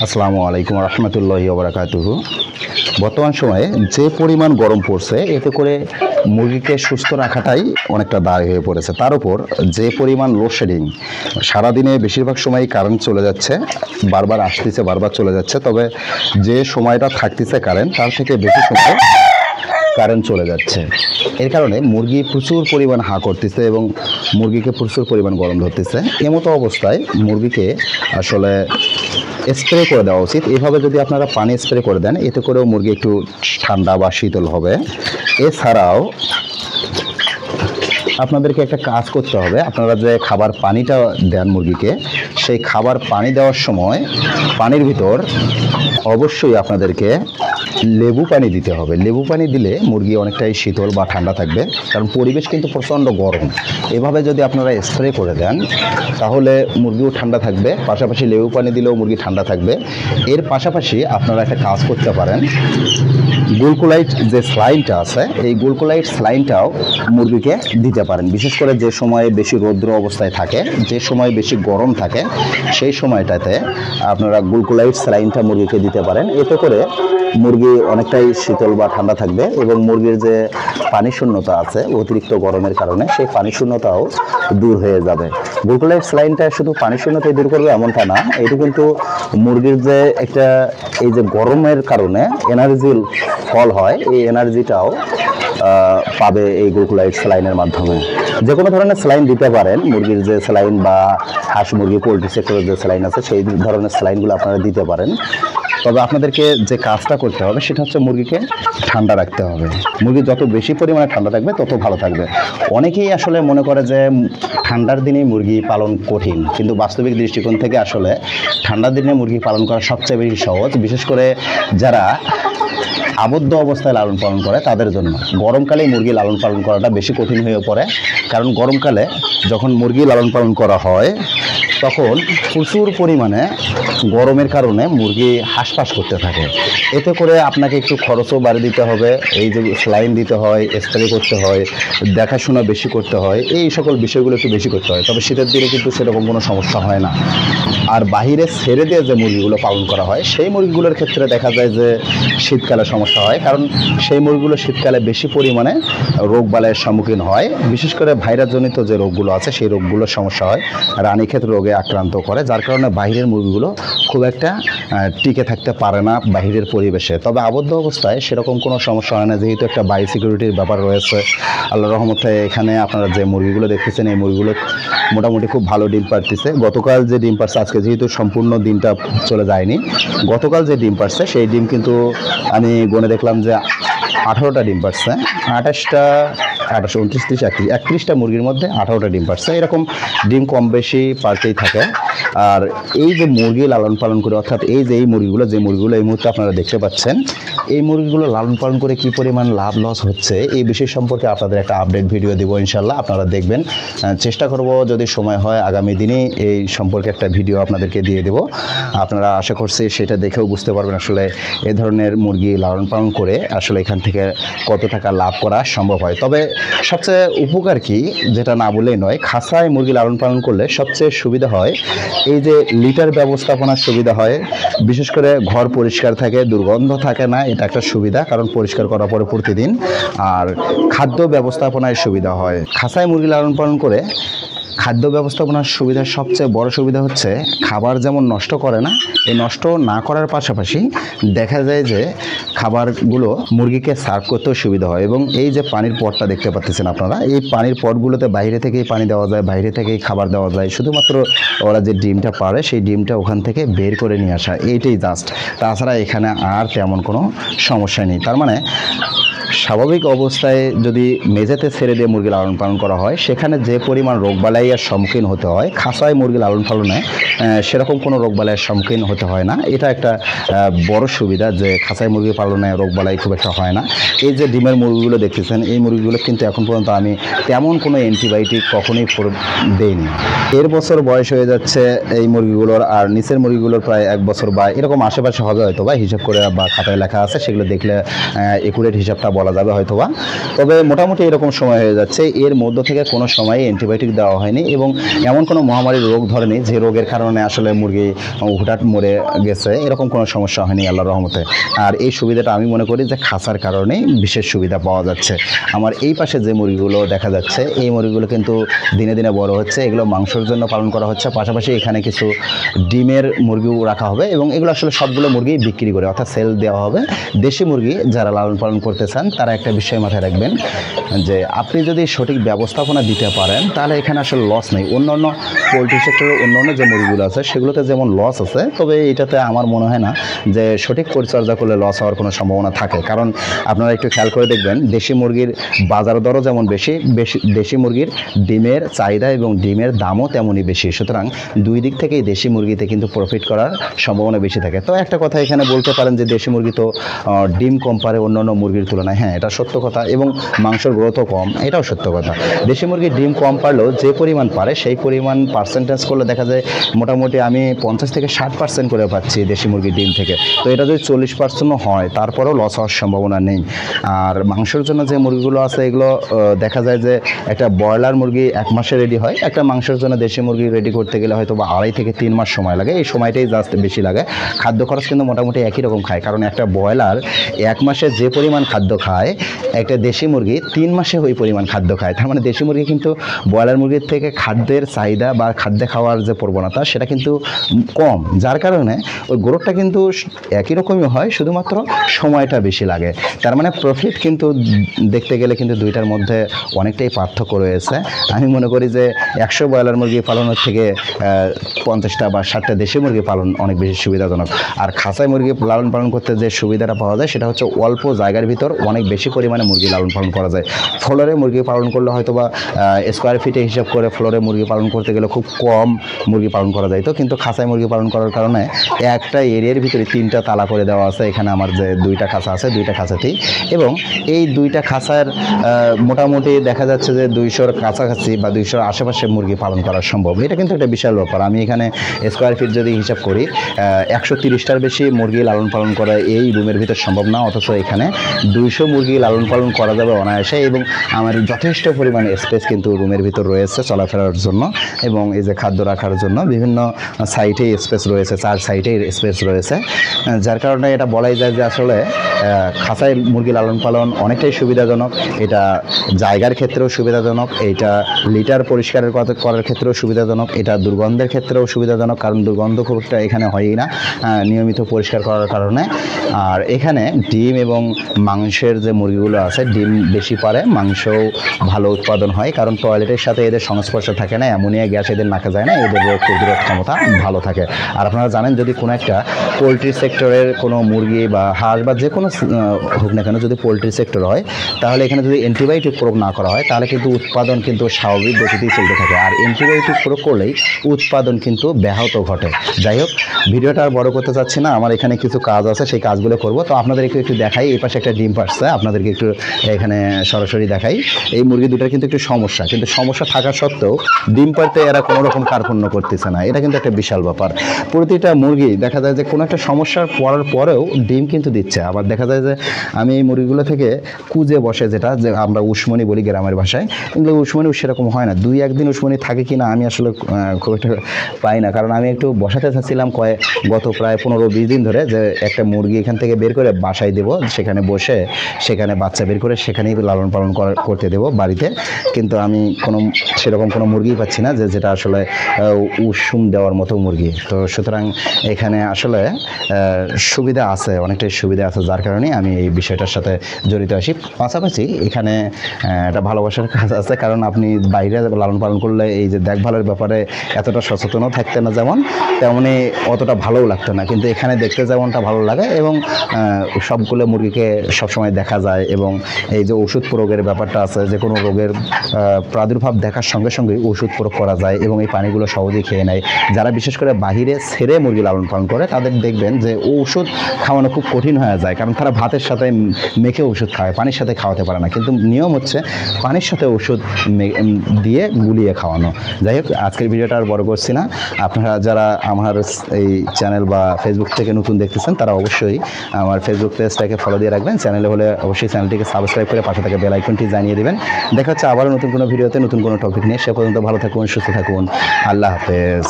আসসালামু আলাইকুম রহমতুল্লাহি ওবরাকাতুহু। বর্তমান সময়ে যে পরিমাণ গরম পড়ছে এতে করে মুরগিকে সুস্থ রাখাটাই অনেকটা দায় হয়ে পড়েছে। তার উপর যে পরিমাণ লোডশেডিং, সারাদিনে বেশিরভাগ সময় কারেন্ট চলে যাচ্ছে, বারবার আসতেছে বারবার চলে যাচ্ছে, তবে যে সময়টা থাকতেছে কারেন্ট তার থেকে বেশি সময় কারেন্ট চলে যাচ্ছে। এর কারণে মুরগি প্রচুর পরিমাণ হাঁ করতেছে এবং মুরগিকে প্রচুর পরিমাণ গরম ধরতেছে। এমতো অবস্থায় মুরগিকে আসলে স্প্রে করে দেওয়া উচিত। এভাবে যদি আপনারা পানি স্প্রে করে দেন এতে করেও মুরগি একটু ঠান্ডা বা শীতল হবে। এছাড়াও আপনাদেরকে একটা কাজ করতে হবে, আপনারা যে খাবার পানিটা দেন মুরগিকে, সেই খাবার পানি দেওয়ার সময় পানির ভিতর অবশ্যই আপনাদেরকে লেবু পানি দিতে হবে। লেবু পানি দিলে মুরগি অনেকটাই শীতল বা ঠান্ডা থাকবে, কারণ পরিবেশ কিন্তু প্রচণ্ড গরম। এভাবে যদি আপনারা স্প্রে করে দেন তাহলে মুরগিও ঠান্ডা থাকবে, পাশাপাশি লেবু পানি দিলেও মুরগি ঠান্ডা থাকবে। এর পাশাপাশি আপনারা একটা কাজ করতে পারেন, গ্লুকোলাইট যে স্লাইনটা আছে এই গ্লুকোলাইট স্লাইনটাও মুরগিকে দিতে পারেন। বিশেষ করে যে সময়ে বেশি রৌদ্র অবস্থায় থাকে, যে সময় বেশি গরম থাকে, সেই সময়টাতে আপনারা গ্লুকোলাইট স্লাইনটা মুরগিকে দিতে পারেন। এতে করে মুরগি অনেকটাই শীতল বা ঠান্ডা থাকবে এবং মুরগির যে পানি শূন্যতা আছে অতিরিক্ত গরমের কারণে সেই পানি শূন্যতাও দূর হয়ে যাবে। গ্লুকোলাইট স্লাইনটা শুধু পানি শূন্যতাই দূর করবে এমনটা না, এটি কিন্তু মুরগির যে একটা এই যে গরমের কারণে এনার্জি ফল হয়, এই এনার্জিটাও পাবে এই গ্লুকোলাইট স্যালাইনের মাধ্যমে। যে কোনো ধরনের স্যালাইন দিতে পারেন, মুরগির যে স্যালাইন বা হাঁস মুরগি পোলট্রি সেক্টরের যে স্যালাইন আছে সেই ধরনের স্যালাইনগুলো আপনারা দিতে পারেন। তবে আপনাদেরকে যে কাজটা করতে হবে সেটা হচ্ছে মুরগিকে ঠান্ডা রাখতে হবে। মুরগি যত বেশি পরিমাণে ঠান্ডা থাকবে তত ভালো থাকবে। অনেকেই আসলে মনে করে যে ঠান্ডার দিনেই মুরগি পালন কঠিন, কিন্তু বাস্তবিক দৃষ্টিকোণ থেকে আসলে ঠান্ডার দিনে মুরগি পালন করা সবচেয়ে বেশি সহজ, বিশেষ করে যারা আবদ্ধ অবস্থায় লালন পালন করে তাদের জন্য। গরমকালে মুরগি লালন পালন করাটা বেশি কঠিন হয়ে পড়ে, কারণ গরমকালে যখন মুরগি লালন পালন করা হয় তখন প্রচুর পরিমাণে গরমের কারণে মুরগি হাঁসফাঁস করতে থাকে। এতে করে আপনাকে একটু খরচও বাড়িয়ে দিতে হবে, এই যে স্যালাইন দিতে হয়, স্প্রে করতে হয়, দেখাশোনা বেশি করতে হয়, এই সকল বিষয়গুলো একটু বেশি করতে হয়। তবে শীতের দিনে কিন্তু সেরকম কোনো সমস্যা হয় না। আর বাহিরে ছেড়ে দিয়ে যে মুরগিগুলো পালন করা হয় সেই মুরগিগুলোর ক্ষেত্রে দেখা যায় যে শীতকালে সমস্যা হয়, কারণ সেই মুরগিগুলো শীতকালে বেশি পরিমাণে রোগবালাইয়ের সম্মুখীন হয়। বিশেষ করে ভাইরাসজনিত যে রোগগুলো আছে সেই রোগগুলোর সমস্যা হয়, রানীক্ষেত রোগে আক্রান্ত করে, যার কারণে বাইরের মুরগিগুলো খুব একটা টিকে থাকতে পারে না বাহিরের পরিবেশে। তবে আবদ্ধ অবস্থায় সেরকম কোনো সমস্যা হয় না, যেহেতু একটা বায়োসিকিউরিটির ব্যাপার রয়েছে। আল্লাহর রহমতে এখানে আপনারা যে মুরগিগুলো দেখতেছেন এই মুরগিগুলো মোটামুটি খুব ভালো ডিম পাড়তেছে। গতকাল যে ডিম পাড়ছে, আজকে যেহেতু সম্পূর্ণ দিনটা চলে যায়নি, গতকাল যে ডিম পাড়ছে সেই ডিম কিন্তু আমি গুনে দেখলাম যে 18টা ডিম পাড়ছে। 28টা 29 30 31টা মুরগির মধ্যে 18টা ডিম পাড়ছে। এরকম ডিম কম বেশি পারতেই থাকে। আর এই যে মুরগি লালন পালন করে, অর্থাৎ এই যে এই মুরগিগুলো এই মুহূর্তে আপনারা দেখতে পাচ্ছেন, এই মুরগিগুলো লালন পালন করে কি পরিমাণ লাভ লস হচ্ছে এই বিষয় সম্পর্কে আপনাদের একটা আপডেট ভিডিও দেব ইনশাল্লাহ, আপনারা দেখবেন। চেষ্টা করব যদি সময় হয় আগামী দিনে এই সম্পর্কে একটা ভিডিও আপনাদেরকে দিয়ে দেব। আপনারা আশা করছি সেটা দেখেও বুঝতে পারবেন আসলে এই ধরনের মুরগি লালন পালন করে আসলে এখান থেকে কত টাকা লাভ করা সম্ভব হয়। তবে সবচেয়ে উপকার কি, যেটা না বললেই নয়, খাঁচায় মুরগি লালন পালন করলে সবচেয়ে সুবিধা হয় এই যে লিটার ব্যবস্থাপনার সুবিধা হয়। বিশেষ করে ঘর পরিষ্কার থাকে, দুর্গন্ধ থাকে না, এটা একটা সুবিধা, কারণ পরিষ্কার করার পরে প্রতিদিন। আর খাদ্য ব্যবস্থাপনায় সুবিধা হয়। খাঁচায় মুরগি লালন পালন করে খাদ্য ব্যবস্থাপনার সুবিধার সবচেয়ে বড় সুবিধা হচ্ছে খাবার যেমন নষ্ট করে না, এই নষ্ট না করার পাশাপাশি দেখা যায় যে খাবারগুলো মুরগিকে সার্ভ করতেও সুবিধা হয়। এবং এই যে পানির পটটা দেখতে পাচ্ছেন আপনারা, এই পানির পটগুলোতে বাইরে থেকেই পানি দেওয়া যায়, বাইরে থেকেই খাবার দেওয়া যায়। শুধুমাত্র ওরা যে ডিমটা পারে সেই ডিমটা ওখান থেকে বের করে নিয়ে আসা, এইটাই জাস্ট। তাছাড়া এখানে আর তেমন কোনো সমস্যা নেই। তার মানে স্বাভাবিক অবস্থায় যদি মেঝেতে ছেড়ে দিয়ে মুরগি লালন পালন করা হয় সেখানে যে পরিমাণ রোগবালাইয়ের সম্মুখীন হতে হয়, খাঁচায় মুরগি লালন পালনে সেরকম কোনো রোগবালাইয়ের সম্মুখীন হতে হয় না। এটা একটা বড় সুবিধা যে খাঁচায় মুরগি পালনে রোগবালাই খুব একটা হয় না। এই যে ডিমের মুরগিগুলো দেখতেছেন এই মুরগিগুলো কিন্তু এখন পর্যন্ত আমি তেমন কোনো অ্যান্টিবায়োটিক কখনোই দেইনি। এর বছর বয়স হয়ে যাচ্ছে এই মুরগিগুলোর, আর নিচের মুরগিগুলোর প্রায় 1 বছর বা এরকম আশেপাশে হবে হয়তো, বা হিসাব করে বা খাতায় লেখা আছে, সেগুলো দেখলে একুরেট হিসাবটা বলা বলা যাবে হয়তোবা, তবে মোটামুটি এরকম সময় হয়ে যাচ্ছে। এর মধ্য থেকে কোনো সময় অ্যান্টিবায়োটিক দেওয়া হয়নি এবং এমন কোনো মহামারীর রোগ ধরেনি যে রোগের কারণে আসলে মুরগি হুটহাট মরে গেছে, এরকম কোনো সমস্যা হয়নি আল্লাহর রহমতে। আর এই সুবিধাটা আমি মনে করি যে খাঁচার কারণেই বিশেষ সুবিধা পাওয়া যাচ্ছে। আমার এই পাশে যে মুরগিগুলো দেখা যাচ্ছে, এই মুরগিগুলো কিন্তু দিনে দিনে বড় হচ্ছে, এগুলো মাংসের জন্য পালন করা হচ্ছে, পাশাপাশি এখানে কিছু ডিমের মুরগিও রাখা হবে এবং এগুলো আসলে সবগুলো মুরগি বিক্রি করে অর্থাৎ সেল দেওয়া হবে। দেশি মুরগি যারা লালন পালন করতে চান তারা একটা বিষয় মাথায় রাখবেন যে আপনি যদি সঠিক ব্যবস্থাপনা দিতে পারেন তাহলে এখানে আসলে লস নেই। অন্যান্য পোলট্রি সেক্টরের অন্যান্য যে মুরগিগুলো আছে সেগুলোতে যেমন লস আছে, তবে এটাতে আমার মনে হয় না যে সঠিক পরিচর্যা করলে লস হওয়ার কোনো সম্ভাবনা থাকে। কারণ আপনারা একটু খেয়াল করে দেখবেন, দেশি মুরগির বাজার দরও যেমন বেশি, দেশি মুরগির ডিমের চাহিদা এবং ডিমের দামও তেমনই বেশি। সুতরাং দুই দিক থেকেই দেশি মুরগিতে কিন্তু প্রফিট করার সম্ভাবনা বেশি থাকে। তো একটা কথা এখানে বলতে পারেন যে দেশি মুরগি তো ডিম কম পারে অন্যান্য মুরগির তুলনায়, হ্যাঁ এটা সত্য কথা, এবং মাংসের গ্রোথও কম, এটাও সত্য কথা। দেশি মুরগির ডিম কম পারলেও যে পরিমাণ পারে সেই পরিমাণ পার্সেন্টেজ করলে দেখা যায় মোটামুটি আমি 50 থেকে 60% করে পাচ্ছি দেশি মুরগির ডিম থেকে। তো এটা যদি 40%ও হয় তারপরেও লস হওয়ার সম্ভাবনা নেই। আর মাংসের জন্য যে মুরগিগুলো আছে এগুলো দেখা যায় যে একটা ব্রয়লার মুরগি 1 মাসে রেডি হয়, একটা মাংসের জন্য দেশি মুরগি রেডি করতে গেলে হয়তো বা 2.5 থেকে 3 মাস সময় লাগে। এই সময়টাই জাস্ট বেশি লাগে। খাদ্য খরচ কিন্তু মোটামুটি একই রকম খায়, কারণ একটা ব্রয়লার 1 মাসে যে পরিমাণ খাদ্য খায় একটা দেশি মুরগি 3 মাসে ওই পরিমাণ খাদ্য খায়। তার মানে দেশি মুরগি কিন্তু ব্রয়লার মুরগির থেকে খাদ্যের চাহিদা বা খাদ্য খাওয়ার যে প্রবণতা সেটা কিন্তু কম, যার কারণে ওই গ্রোথটা কিন্তু একই রকমই হয়, শুধুমাত্র সময়টা বেশি লাগে। তার মানে প্রফিট কিন্তু দেখতে গেলে কিন্তু দুইটার মধ্যে অনেকটাই পার্থক্য রয়েছে। আমি মনে করি যে 100 ব্রয়লার মুরগি পালনের থেকে 50টা বা 60টা দেশি মুরগি পালন অনেক বেশি সুবিধাজনক। আর খাঁচায় মুরগি লালন পালন করতে যে সুবিধাটা পাওয়া যায় সেটা হচ্ছে অল্প জায়গার ভিতর অনেক বেশি পরিমাণে মুরগি লালন পালন করা যায়। ফ্লোরে মুরগি পালন করলে হয়তো বা স্কোয়ার ফিটে হিসাব করে ফ্লোরে মুরগি পালন করতে গেলে খুব কম মুরগি পালন করা যায়। তো কিন্তু খাঁচায় মুরগি পালন করার কারণে একটা এরিয়ার ভিতরে 3টা তালা করে দেওয়া আছে। এখানে আমার যে 2টা খাঁচা আছে, 2টা খাঁচাতেই, এবং এই 2টা খাঁচার মোটামুটি দেখা যাচ্ছে যে 200-র কাছাকাছি বা 200-র আশেপাশে মুরগি পালন করা সম্ভব। এটা কিন্তু একটা বিশাল ব্যাপার। আমি এখানে স্কোয়ার ফিট যদি হিসাব করি 130টার বেশি মুরগি লালন পালন করা এই রুমের ভিতর সম্ভব না, অথচ এখানে 200 মুরগি লালন পালন করা যাবে অনায়াসে। এবং আমার যথেষ্ট পরিমাণে স্পেস কিন্তু রুমের ভিতর রয়েছে চলাফেরার জন্য, এবং এই যে খাদ্য রাখার জন্য বিভিন্ন সাইডে স্পেস রয়েছে, 4 সাইডে স্পেস রয়েছে, যার কারণে এটা বলাই যায় যে আসলে খাঁচায় মুরগি লালন পালন অনেকটাই সুবিধাজনক। এটা জায়গার ক্ষেত্রেও সুবিধাজনক, এটা লিটার পরিষ্কারের করার ক্ষেত্রেও সুবিধাজনক, এটা দুর্গন্ধের ক্ষেত্রেও সুবিধাজনক, কারণ দুর্গন্ধ খুব একটা এখানে হয়ই না নিয়মিত পরিষ্কার করার কারণে। আর এখানে ডিম এবং মাংসের যে মুরগিগুলো আছে ডিম বেশি পারে, মাংসও ভালো উৎপাদন হয়, কারণ টয়লেটের সাথে এদের সংস্পর্শ থাকে না, অ্যামোনিয়া গ্যাস এদের নাকে যায় না, এদের রোগ প্রতিরোধ ক্ষমতা ভালো থাকে। আর আপনারা জানেন যদি কোনো একটা পোলট্রি সেক্টরের কোনো মুরগি বা হাঁস বা যে কোনো হোক না কেন যদি পোলট্রি সেক্টর হয়, তাহলে এখানে যদি অ্যান্টিবায়োটিক প্রয়োগ না করা হয় তাহলে কিন্তু উৎপাদন কিন্তু স্বাভাবিক গতিতেই চলতে থাকে। আর অ্যান্টিবায়োটিক প্রয়োগ করলেই উৎপাদন কিন্তু ব্যাহত ঘটে। যাই হোক, ভিডিওটা আর বড় করতে চাচ্ছি না, আমার এখানে কিছু কাজ আছে, সেই কাজগুলো করব। তো আপনাদেরকে একটু দেখাই, এই পাশে একটা ডিম পাড়ছে, আপনাদেরকে একটু এখানে সরাসরি দেখাই। এই মুরগি দুটার কিন্তু একটু সমস্যা, কিন্তু সমস্যা থাকা সত্ত্বেও ডিম পাড়তে এরা কোনো রকম কার্পণ্য করতেছে না, এটা কিন্তু একটা বিশাল ব্যাপার। প্রতিটা মুরগি দেখা যায় যে কোনো একটা সমস্যার পড়ার পরেও ডিম কিন্তু দিচ্ছে। আবার দেখা যায় যে আমি এই মুরগিগুলো থেকে কুজে বসে, যেটা যে আমরা উসমনি বলি গ্রামের ভাষায়, কিন্তু উসমনিও সেরকম হয় না। 2-1 দিন উসমনি থাকে কি না আমি আসলে খুব একটা পাই না, কারণ আমি একটু বসাতে চাচ্ছিলাম গত প্রায় 15-20 দিন ধরে যে একটা মুরগি এখান থেকে বের করে বাসায় দেব, সেখানে বসে সেখানে বাচ্চা বের করে সেখানেই লালন পালন করতে দেব বাড়িতে, কিন্তু আমি সেরকম কোনো মুরগি পাচ্ছি না যেটা আসলে উষুম দেওয়ার মতো মুরগি। তো সুতরাং এখানে আসলে সুবিধা আছে, অনেকটাই সুবিধা আছে, যার কারণে আমি এই বিষয়টার সাথে জড়িত আসি। পাশাপাশি এখানে একটা ভালোবাসার কাজ আছে, কারণ আপনি বাইরে লালন পালন করলে এই যে দেখভালের ব্যাপারে এতটা সচেতনও থাকতে না যেমন, তেমনি অতটা ভালোও লাগতো না, কিন্তু এখানে দেখতে যেমনটা ভালো লাগে এবং সবগুলো মুরগিকে সবসময় দেখা যায়, এবং এই যে ওষুধ প্রয়োগের ব্যাপারটা আছে, যে কোনো রোগের প্রাদুর্ভাব দেখার সঙ্গে সঙ্গে ওষুধ প্রয়োগ করা যায় এবং এই পানিগুলো সহজেই খেয়ে নেয়। যারা বিশেষ করে বাহিরে ছেড়ে মুরগি লালন পালন করে তাদের দেখবেন যে ওষুধ খাওয়ানো খুব কঠিন হয়ে যায়, কারণ তারা ভাতের সাথে মেখে ওষুধ খাওয়ায়, পানির সাথে খাওয়াতে পারে না। কিন্তু নিয়ম হচ্ছে পানির সাথে ওষুধ দিয়ে গুলিয়ে খাওয়ানো। যাই হোক, আজকের ভিডিওটা আর বড় করছি না। আপনারা যারা আমার এই চ্যানেল বা ফেসবুক থেকে নতুন দেখতেছেন তারা অবশ্যই আমার ফেসবুক পেজটাকে ফলো দিয়ে রাখবেন। চ্যানেলে হলে অবশ্যই চ্যানেলটিকে সাবস্ক্রাইব করে পাশে থাকা বেল আইকনটি জানিয়ে দেবেন। দেখা হচ্ছে আবারও নতুন কোনো ভিডিওতে নতুন কোনো টপিক নিয়ে। সে পর্যন্ত ভালো থাকুন, সুস্থ থাকুন। আল্লাহ হাফেজ।